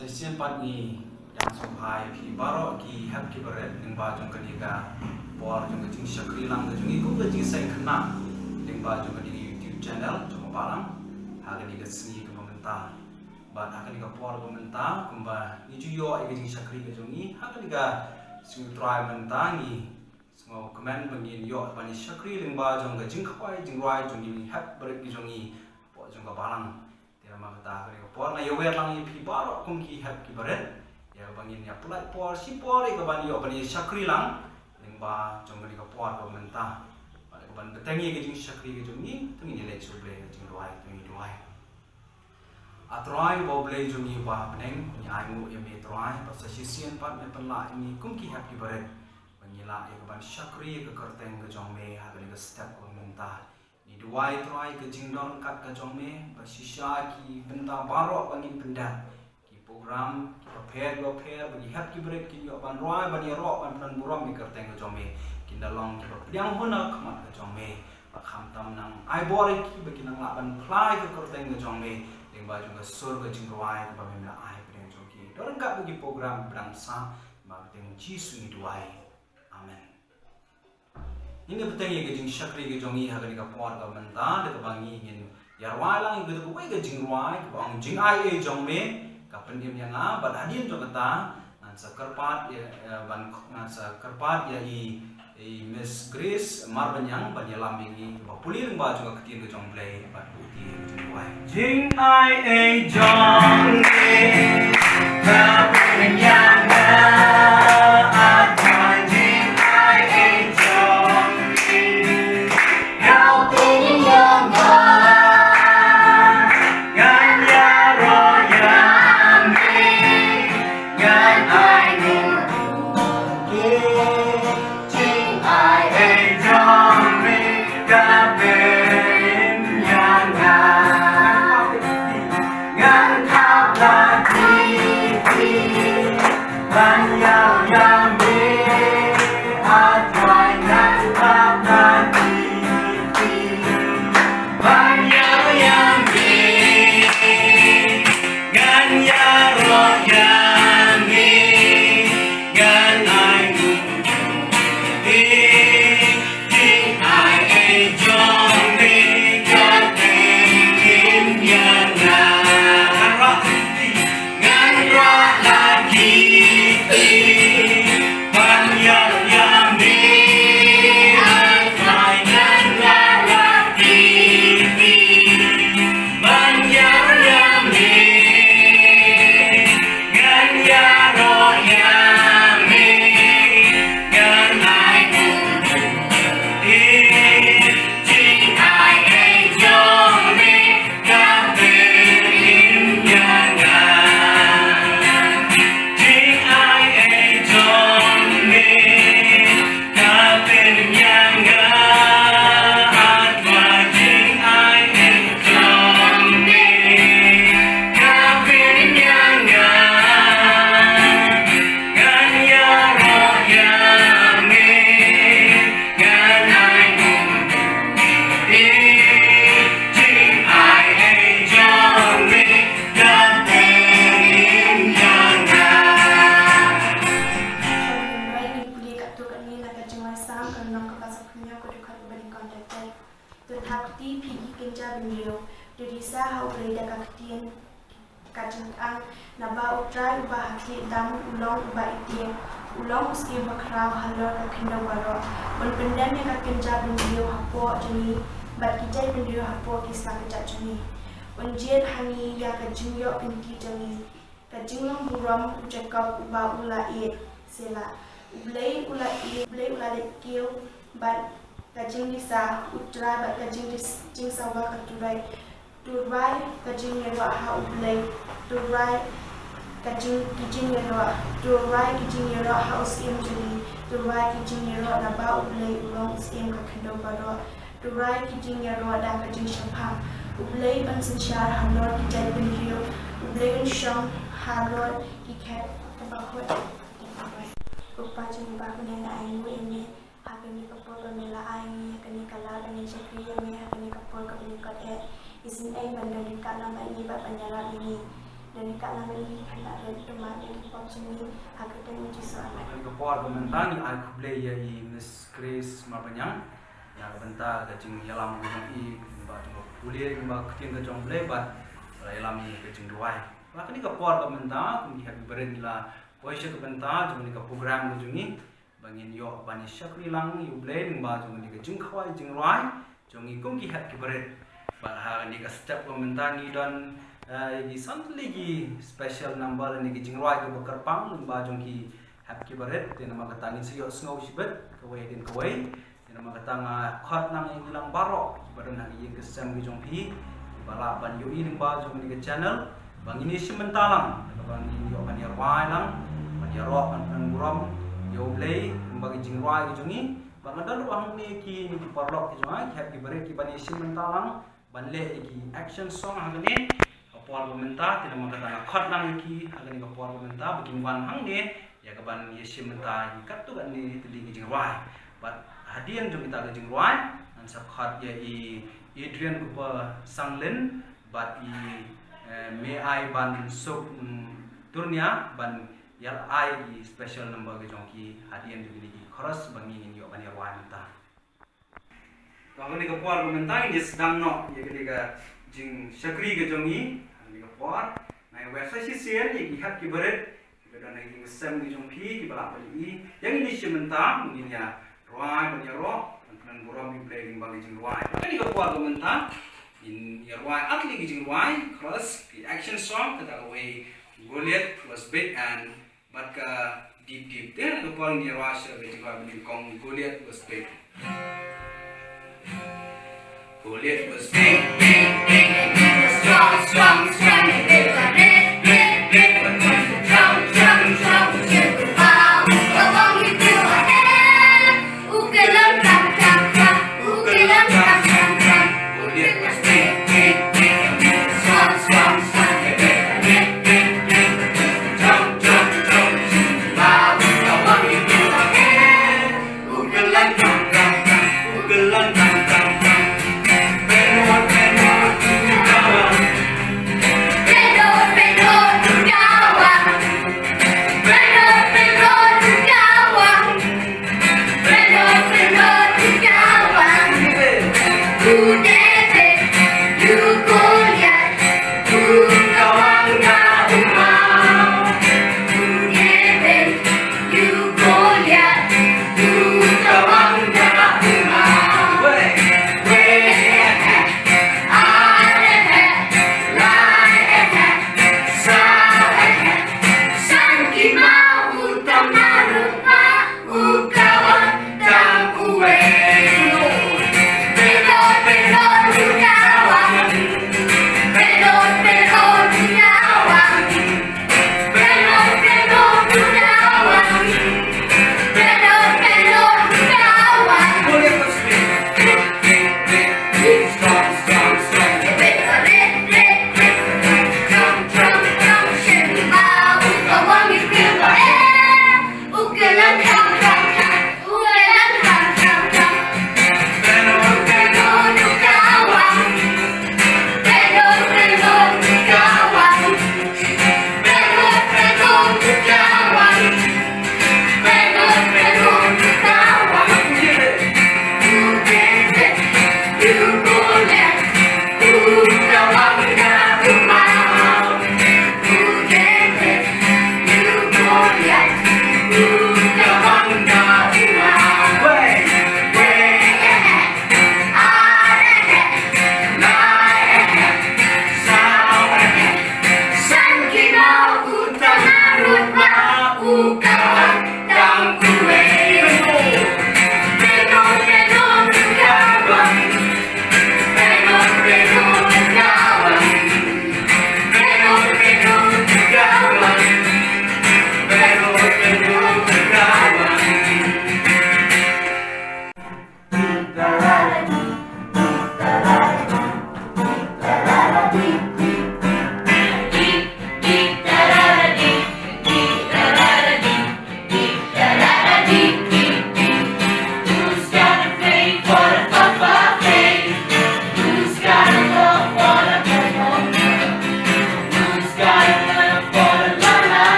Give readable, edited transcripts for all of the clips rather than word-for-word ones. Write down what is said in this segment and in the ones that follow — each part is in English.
Sesian pat ni yang Sohphoh pi baro ki hab ki baret lyngba jong kaniga por jong jing shakri lang jong iku Jingiaseng Khynnah lyngba jong di YouTube channel jong Balang haga ni seni ke mynta bat haga ni por mynta kumba ni juyo ai jing shakri ke jong ni haga ni U Trai mynta ni semua komen bangin yo bani shakri lyngba jong Jingrwai jong ni hab baret ki jong ni po jong Balang mata kali por na yower lang pi baro kum ki hab ki baret ya bangin ya pulai por si por ke bani yo bani shakri lang lyngba jong ni ka por ko mynta ba ko ban betangi ke jing shakri ke jong ni tungi ni le chuble jing Duwai tungi Duwai atrai bo ble jong ni ba peneng ni ai mu ya me trai pa sa sisian pat me penla ni kum ki hab ki baret bani la ya ban shakri ke kerteng ke jong me ha ke step ko mynta ni Duwai trai ke jingdon kat ke jong me basisha ki benda baro bangin benda ki program ki prepare bagi hab ki break ki yo ban roi bani ro ban plan buram mi kerteng ke jong me ki dalong ki yang hona khamat ke jong me ba kham tam nang ai bore ki bagi nang la ban plai ke kerteng ke jong me lyngba jong ke sur ke Jingrwai ba me la ai pre jong ki dorang ka bagi program brang sa ma teng jisu ni Duwai. Amen. Ini betul ya ke jing shakri ke jongi haga ni ka por ka mynta de ka bangi ngin yarwai lang ke ko ke Jingrwai ka bang jing ai jong me ka pendim yang a bad adin jong kata nan sa karpat ya ban nan sa karpat ya i Miss Grace Marbaniang ban yalam ini ba Pule lyngba jong ka tin ke jong play bad buti Duwai jing ai jong me ka Marbaniang U Trai dam ulong itien ulong ski bakrau halor ka khinda waro bon pendan ne ka kenja bindio hapo jini bat kijai bindio hapo kisa ka jini bon jet hani ya ka jingyo pinki jini ka jinglong buram jakap ba ula e sela ublei ula de kio bat ka jingisa U Trai bat ka jingsa wa ka Duwai ka jingero ha ublei Duwai Duwai kijingero house imjini Duwai kijingero na ba ublei ulong sim ka kendo baro Duwai kijingero da ka jing shapha ublei ban sinshar halor kijai binrio ublei sham halor kikat tabakot rupa jing ba kune na ayu ini hakani kapor ka mela ayu hakani kala dengan shakri me hakani kapor ka binikot isin ay bandang ka na mai ba panyala ini dan kat lagi hendak dari teman yang pop sini agak dan uji soalan. Ini kepor komentar ni aku play ya Miss Grace Marbaniang. Ya bentar ke Jingialam gojong i ba jong Pule ba keting ke jong play bat Nongialam ni ke Jingrwai. Maka ni kepor komentar kumki happy birthday la poisha ke bentar jong ni ke program gojong ni bangin yo bani shakri lang yu play ba jong ni ke Jingrwai jong i kumki happy birthday. Ba ha ni ke step komentar ni dan ini sangat lagi special number ni ke Jingrwai ke bekerpang ba jong ki happy birthday dia nama kata ni siyo snow sibet kawai din kawai dia nama kata khot nang yang hilang barok badan nak yang kesem ke jong pi bala ban yo ini ba jong ni ke channel bang ini simentalang bang ini yo ban yarwai lang ban yarok ban buram yo play bagi Jingrwai ke jong ni bang ada ruang ni ki parlok ke jong happy birthday ki ban simentalang ban le ki action song hagani kapor komentar tidak mengatakan khot nang ki hagani kapor komentar bikin wan hang ni ya kaban yeshimenta ikat tu kan ni telingi Jingrwai but hadian jom kita ke Jingrwai dan sabkhat ya Adrian P Sanglyne but Meaibansuk Turnia ban yal ai special number ke jongki hadian jom ni cross bangi ni yo ban yarwai menta kalau ni kapor komentar ni sdang no ya ke jing shakri ke jongi ni kapor nai website sisian ye ki hat ki barit dan lagi ngesem di jompi di balak bali yang ini sementara mungkin ya ruai menyerok dan buram di play bali Jingrwai ini keluar komentar in ruai atli di Jingrwai cross the action song kata away Goliath was big and but deep there keluar ni ruai di Jingrwai bali kong Goliath was big Goliath was big strong and big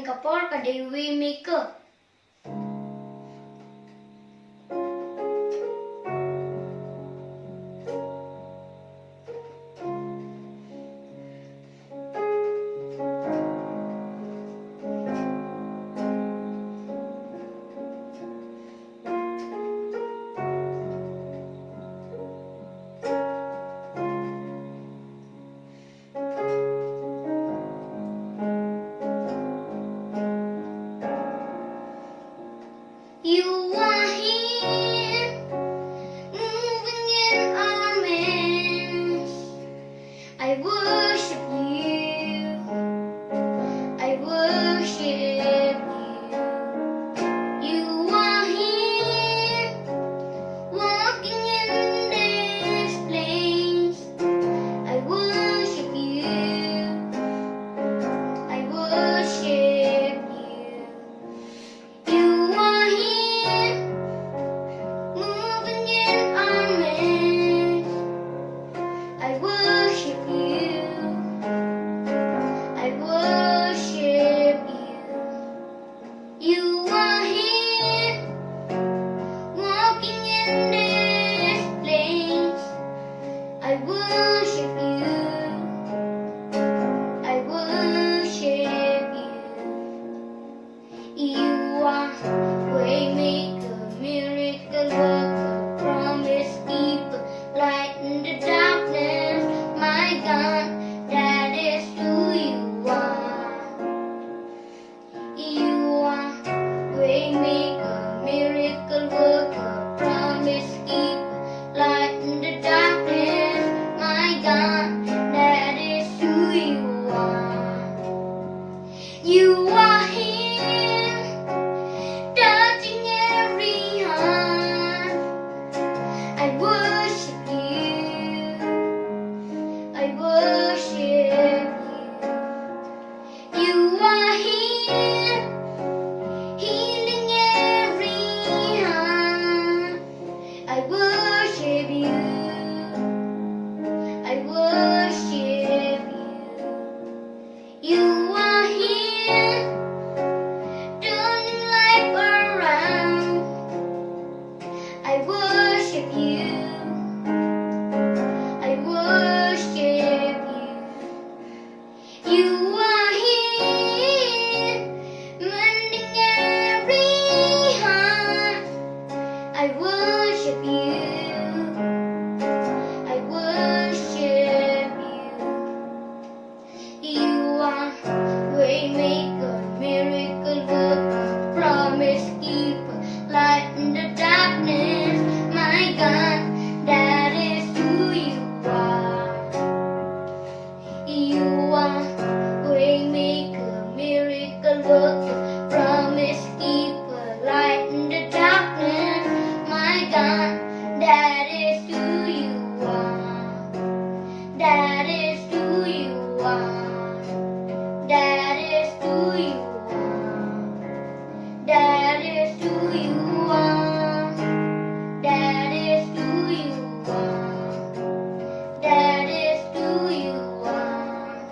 ni kapor ka Dewi Maker. You are here, moving in our midst. I worship you. I worship you. You are here, walking in this place. I worship you. I worship you. You are here, moving in our midst. I worship you. I worship you. You are here, walking in this place. I worship you. I worship you. You are waymaker, miracle worker, promise keeper, light in the darkness. My God, that is who you are. You are waymaker, miracle worker, promise keeper, light in the darkness. My God, that is who you are. You are here, touching every heart. I worship you. I worship you. You are here, healing every heart. I worship you. I worship you. You are here, turning life around. I worship you. I worship you. You are here, mending every heart. I worship you. I worship you. You are waymaker, miracle worker, promise keeper, light in the darkness. My God, that is who you are. You are waymaker, miracle worker, promise keeper, light in the darkness. My God, that is who you are. That is who you are. That is who you are. That is who you are. That is who you are. That is who you are.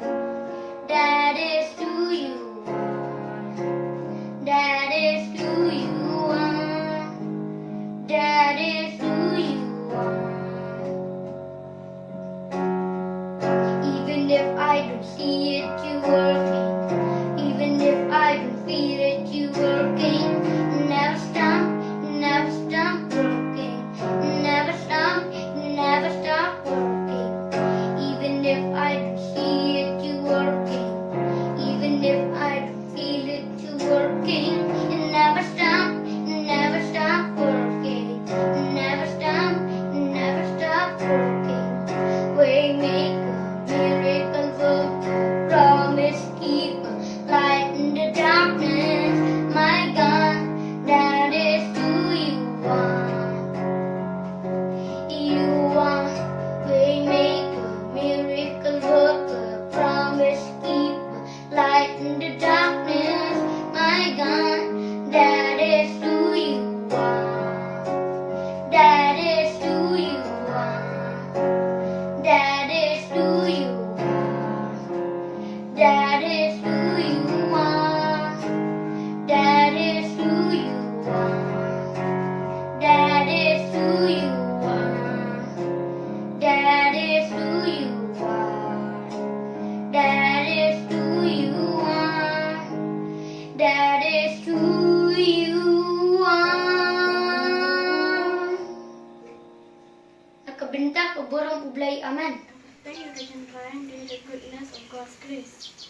That is who you are. That is who you are. That is who you are. Even if I don't see it, you working. Even if I don't feel it, you working. Never stop, never stop working. Never stop, never stop working. Even if I don't see it, you working. Even if I don't feel it, you working. Never stop, never stop working. Never stop, never stop working. Waymaker, miracle worker, promise keeper, light in the darkness. My God, that is who you are. You are waymaker, miracle worker, promise keeper, light in the darkness. My God, that is who you are. That is who you are. That is who you are. That is who you are. the goodness of God's grace.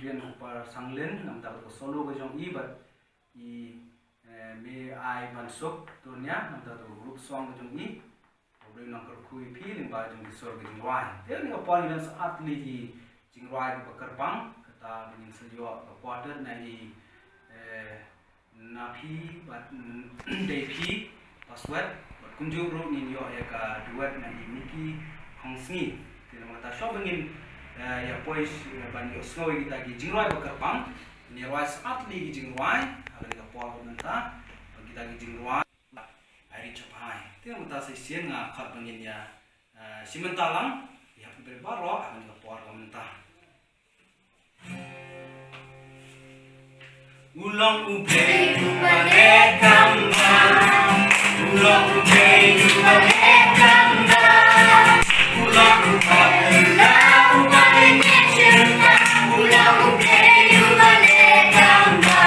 P Sanglyne nam tak solo ke jong ibat Meaibansuk Turnia nam tak group song ke jong boleh nak kerkui P lyngba jong disor ke Jingrwai dia ni apa ni saat li Jingrwai ke Kerpang kata menying sejo quarter na Naphilasuk Paswett kunjung ro ni yo ya ka duet na Miki Hongsni dia mata shop ingin ya pois bani osnoi kita gi Jingrwai Kerpang ni rai saat li gi Jingrwai ada ka por mynta kita gi Jingrwai barit shaphi dia mata sesian nga khat bangin ya simynta lang ya berbaro akan ka por mynta ulang ubay ubay kamba ulang ubay ubay kamba ulang ubay ubay nyeshirma ulang ubay ubay kamba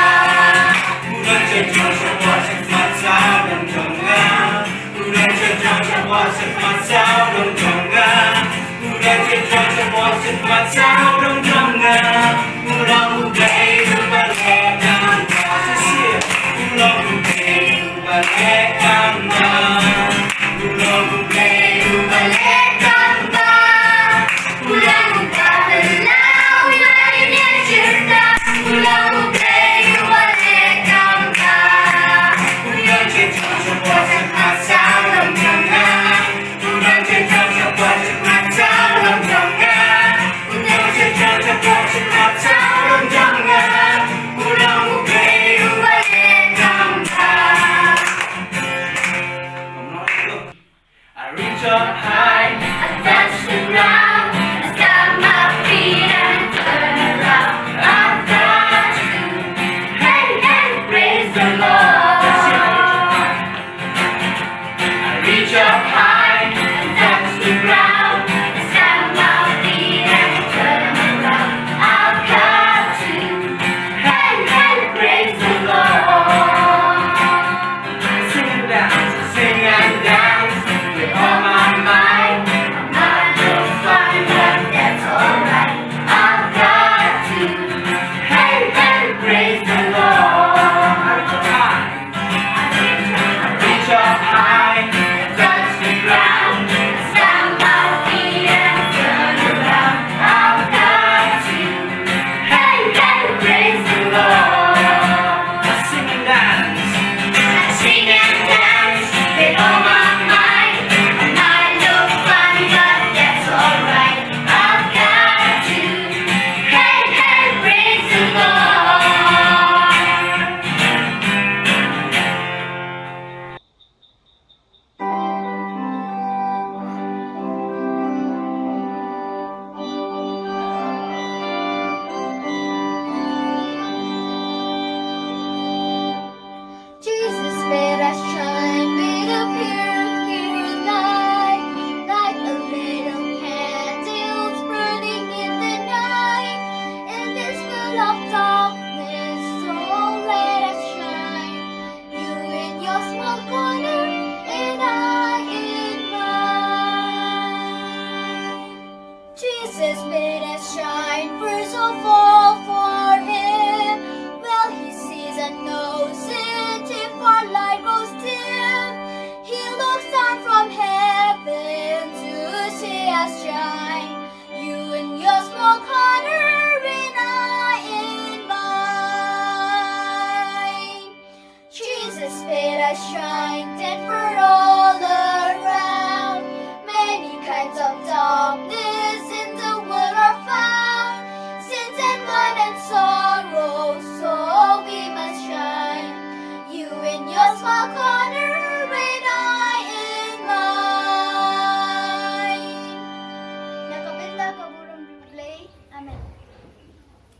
ulang jejong shawasik matsau dan jongga ulang jejong shawasik matsau dan jongga ulang jejong shawasik matsau dan jongga ulang ubay ubay ulang ubay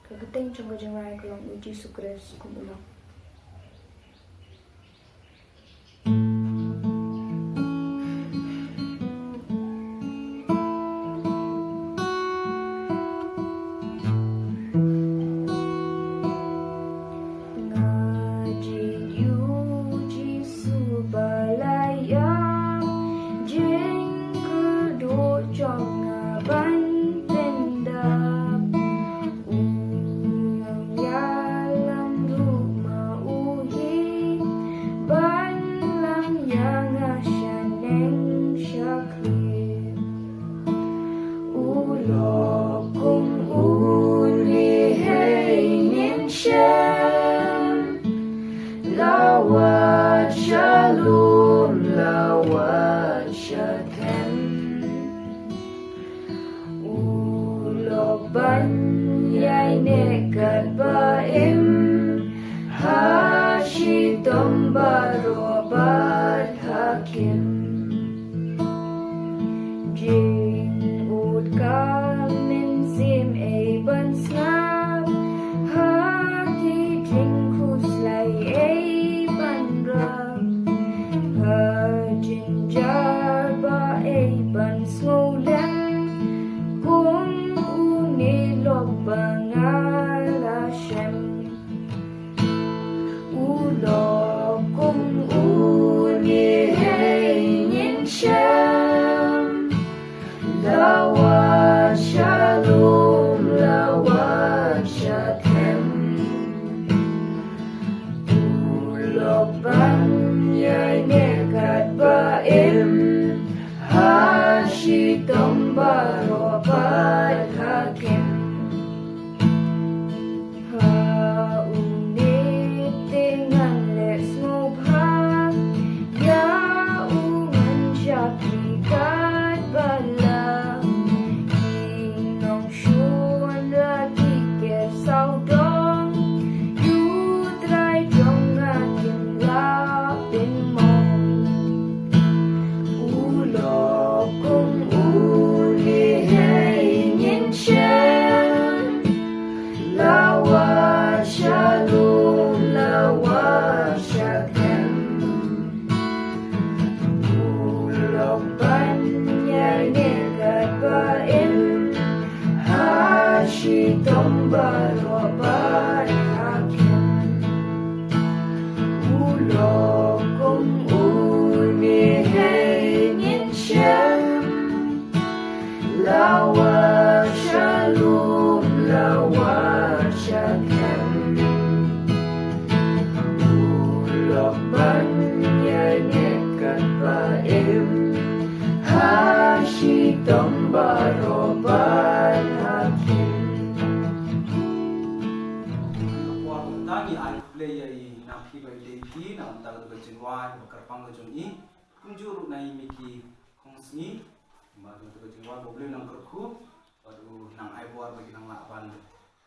Kagateng chung ka Jingrwai kalong uji sukres kumulang. Tani ay player i Naphibanri na untag ke Jingrwai bekerpang ke jongi kunjur na miki kongsni madu ke Jingrwai problem nang kerku padu nang ai buar bagi nang laban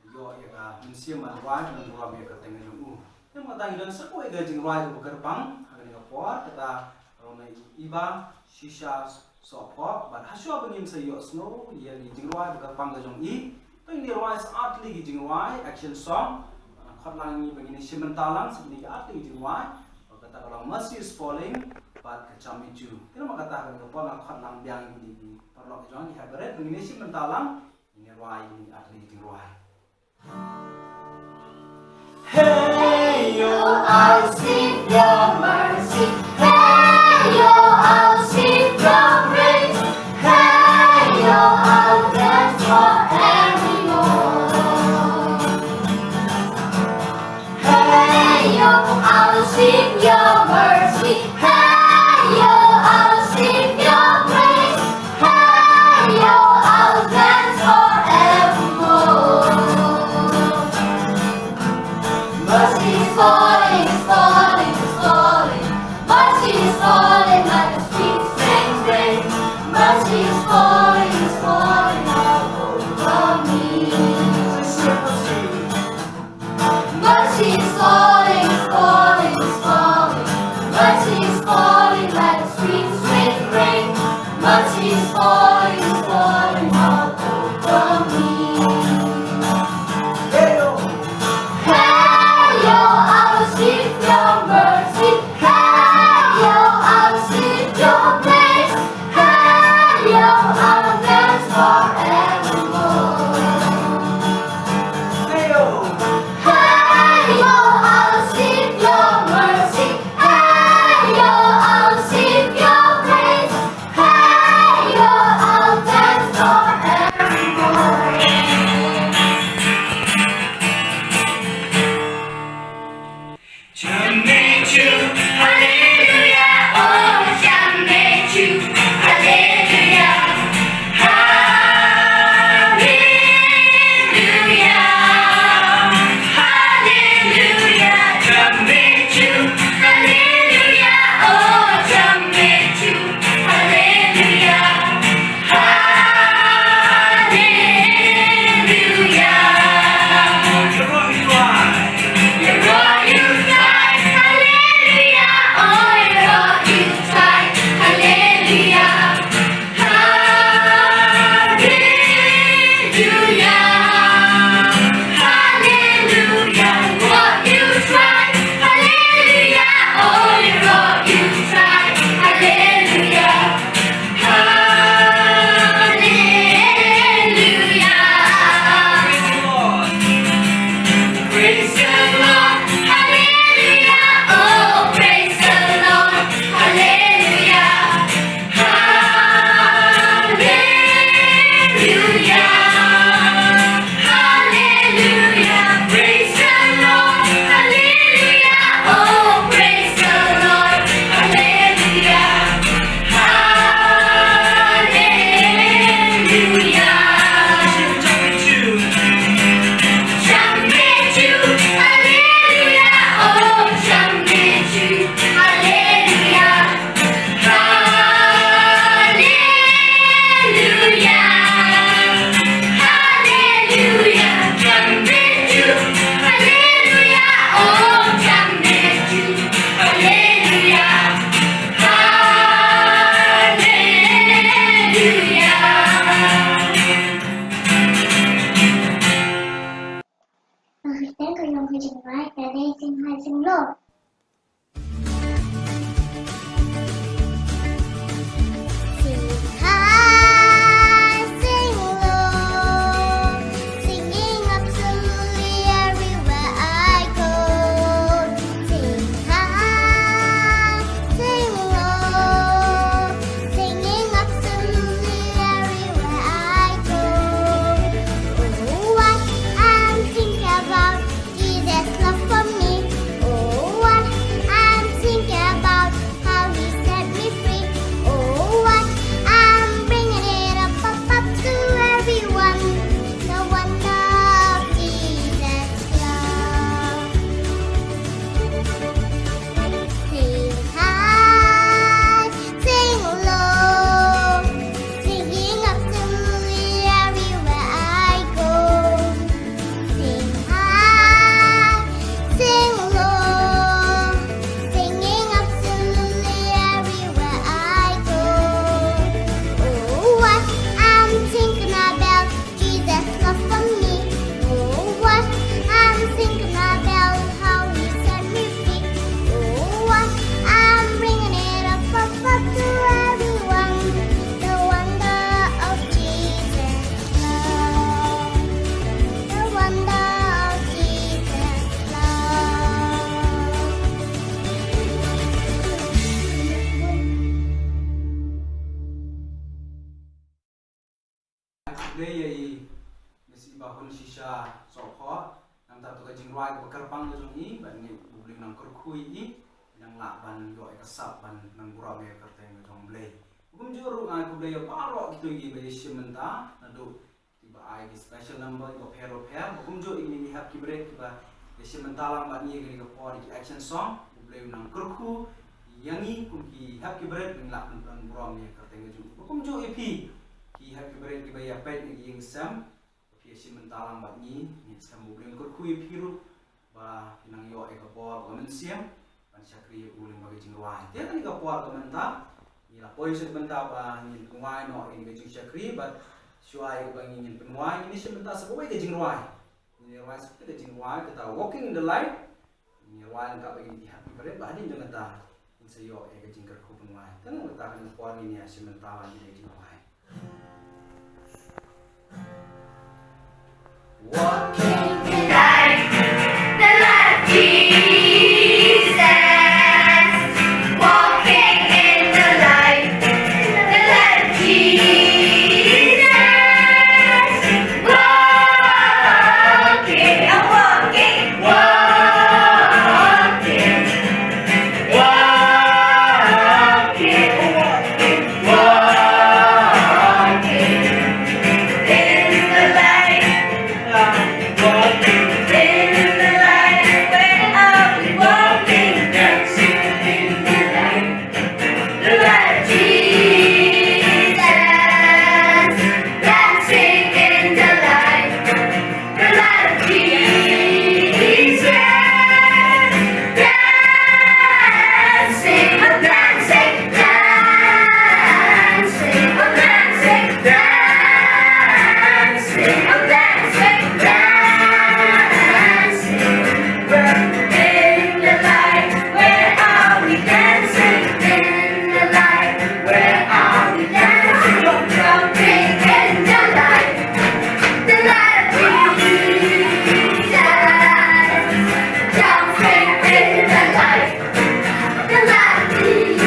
yo ya ka museum arwai nang ruam ya keteng jongu yang matang dan sekoi ke Jingrwai bekerpang hari ngapor kata rona iba shisha Sohphoh but hasyo bangim sa yo snow ya ni Jingrwai bekerpang ke jongi peng di ruai saat li Jingrwai action song khotlang ni begini simentalang seperti arti Jingrwai kata kalau mercy is falling but kecam itu kita mau katakan ke pola khotlang biang di perlok jong di habaret begini simentalang ini ruai ini arti Jingrwai. Hey yo, I'll seek your mercy. Hey yo, I'll seek your grace. Hey yo, I'll dance forevermore. Hey yo, I'll seek your mercy. Hey yo, I'll seek your grace. Hey yo, I'll dance forevermore. Mercy is falling, it's falling, it's falling. Pule yai mesi bahun sisa Sohphoh nam tar tu ka Jingrwai ka kerpang ka jongi ban ni Umpling nang kurkhui i nang la ban yo ka sap ban nang gura me kerteng ka jong Pule hukum juru ngai Pule ya paro gitu gi be shimenta nadu tiba ai ki special number yo pero hukum jo ini hap ki break tiba shimenta lang ban ni ka por ki action song Pule nang kurkhu yangi kum ki hap ki break nang la ban gura me kerteng ka jong hukum jo EP ki hap ki break ki ba ya pet ni ying sam si mentalang bat ni sam Umpling kurkhui phiru ba pinang yo e ka por ka mensiam ban shakri Umpling bagi Jingrwai dia kan ka por ka menta ni la poi se menta ba ni Duwai no in bagi shakri but shuai ka bagi ni penwai ni se menta seboi ka Jingrwai ni Jingrwai se ka Jingrwai kita walking in the light ni Jingrwai ka bagi di happy bare ba din jangan ta in se yo e ka Jingrwai penwai kan ta kan por ni se menta ba ni Jingrwai. Walking in light, the light of Jesus. Walking in the light of Jesus. Walking, I'm walking, walking, walking, walking in the light. Walking in the light, where are we walking? Dancing in the light of Jesus. Dancing in the light of Jesus. Dancing, oh dancing, dancing, oh dancing, dancing, oh dancing, dancing. In the light, where are we dancing? In the light, where are we dancing? Jumping in the light of Jesus. Jumping in the light of Jesus.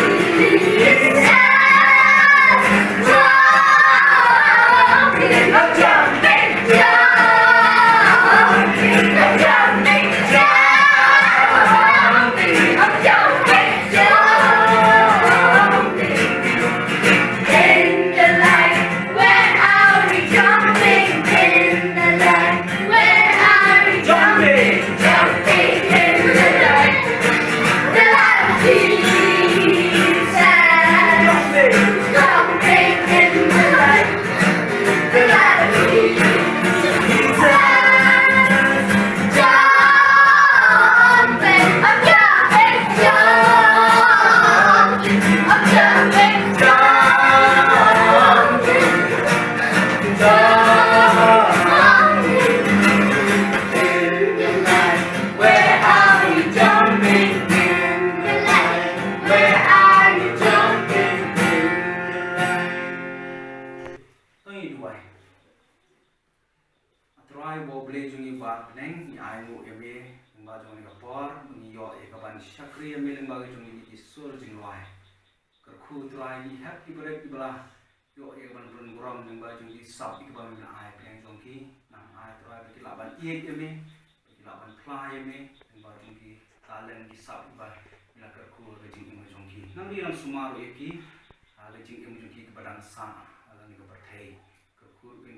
Jumping, I'm jumping, jumping, I'm jumping, jumping, I'm jumping, jumping. In the light, where are we jumping? In the light, where are we jumping? Jumping in the light of Jesus. Jumping in the light of Jesus. Jumping, I'm jumping, jumping, I'm jumping, jumping, jumping. In the light, where are you jumping? In the light, where are you jumping? Tôi Duwai Try bo ble jungi ba neng ni ai mu eme ba jungi ka por ni yo e ka ban shakri eme leng ba jungi ni sur Jingrwai ka khu try ni happy break bla yo e ka ban run grom neng ba jungi sap ki ba na ai pleng jungi nang ai try ba ki la ban e eme ki la ban fly eme neng ba jungi talent ki sap ba la ka khu ka jingi mu jungi nang ri ram sumaru e ki ka jingi mu jungi ka badang sa ala ni ka berthei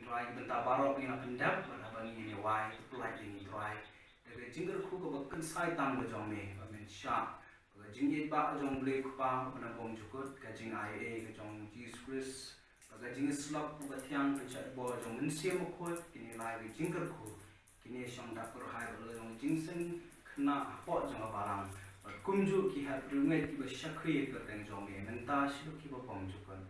Try benta barok ni na pendap pada bani ni wai apply ni try de jingle khu ko bakkan sai tam ko jong me ba men sha ko jingi ba jong ble khu pa na bom jukut ka jing ia ka jong Jesus Christ ka jing slap ko ba thiang ka chat bo jong men se mo khu kini lai bi jingle khu kini shong da ko hai ba jong Jingiaseng Khynnah po jong Balang kumju ki ha rumet ki ba shakri ka teng jong me menta shi ki ba bom jukut